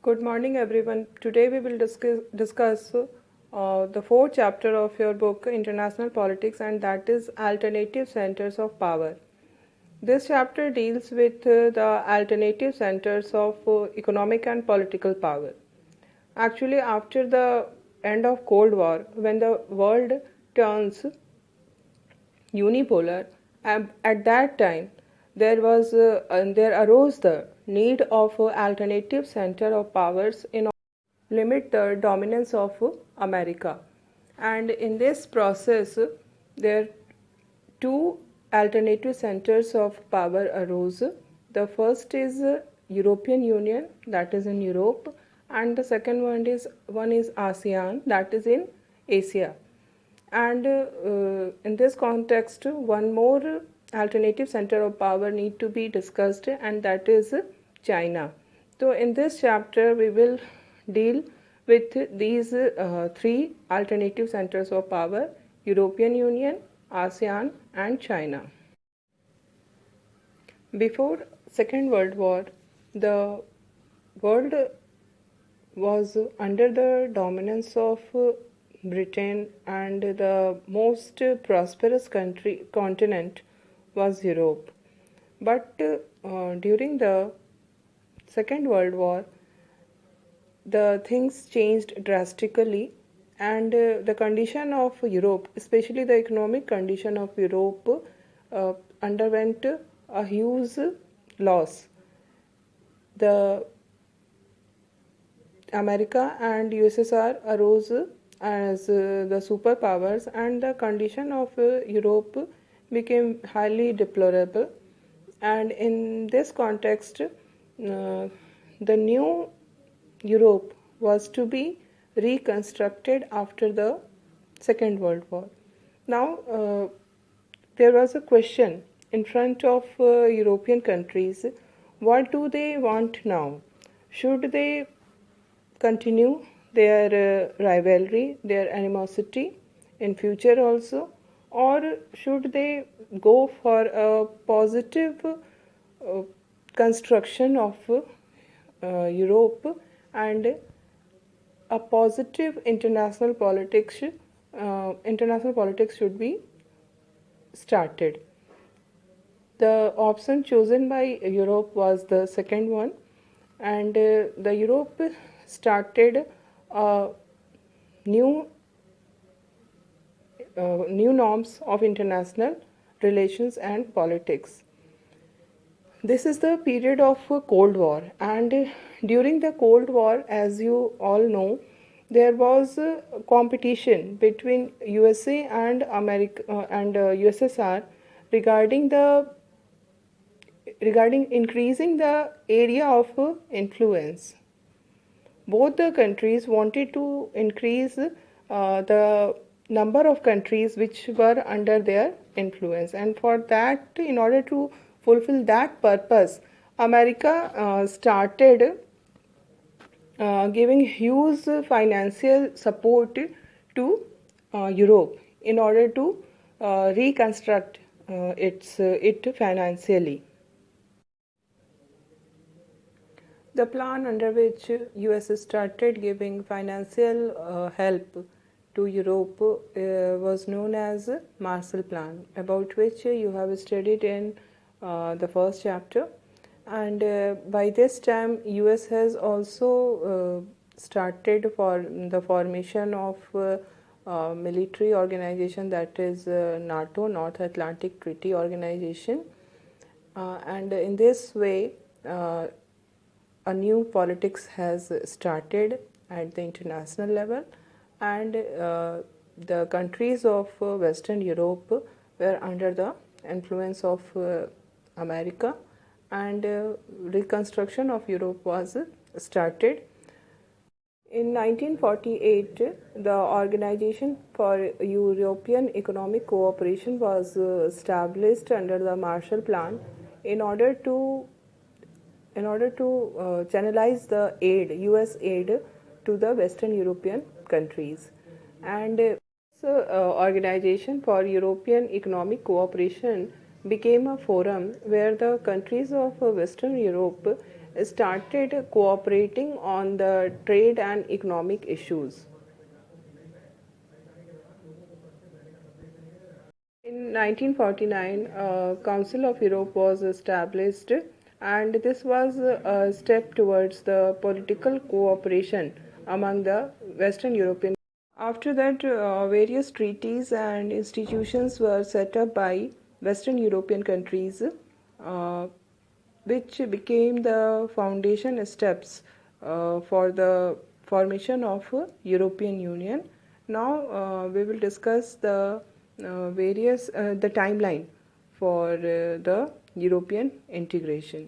Good morning, everyone. Today we will discuss the fourth chapter of your book, International Politics, and that is Alternative Centers of Power. This chapter deals with the alternative centers of economic and political power. Actually, after the end of Cold War, when the world turns unipolar, at that time there arose the need of alternative center of powers in order to limit the dominance of America. And in this process, there two alternative centers of power arose. The first is European Union, that is in Europe, and the second one is ASEAN, that is in Asia. And in this context, one more alternative center of power need to be discussed, and that is China. So in this chapter we will deal with these three alternative centers of power: European Union, ASEAN and China. Before Second World War, the world was under the dominance of Britain, and the most prosperous continent was Europe. But during the Second World War, the things changed drastically, and the condition of Europe, especially the economic condition of Europe, underwent a huge loss. The America and USSR arose as the superpowers, and the condition of Europe became highly deplorable. And in this context, the new Europe was to be reconstructed after the Second World War. Now, there was a question in front of European countries: what do they want now? Should they continue their rivalry, their animosity in future also, or should they go for a positive construction of Europe, and a positive international politics should be started? The option chosen by Europe was the second one, and the Europe started new norms of international relations and politics. This is the period of Cold War, and during the Cold War, as you all know, there was competition between USA and America and USSR regarding increasing the area of influence. Both the countries wanted to increase the number of countries which were under their influence, and for that, in order to fulfill that purpose, America started giving huge financial support to Europe in order to reconstruct it financially. The plan under which US started giving financial help to Europe was known as Marshall Plan, about which you have studied in the first chapter. And by this time, US has also started for the formation of military organization, that is NATO, North Atlantic Treaty Organization, and in this way a new politics has started at the international level, and the countries of Western Europe were under the influence of America, and reconstruction of Europe was started. In 1948, the Organization for European Economic Cooperation was established under the Marshall Plan in order to channelize the aid, US aid, to the Western European countries. And this Organization for European Economic Cooperation became a forum where the countries of Western Europe started cooperating on the trade and economic issues. In 1949, a Council of Europe was established, and this was a step towards the political cooperation among the Western European. After that, various treaties and institutions were set up by Western European countries, which became the foundation steps for the formation of European Union. Now we will discuss the timeline for the European integration.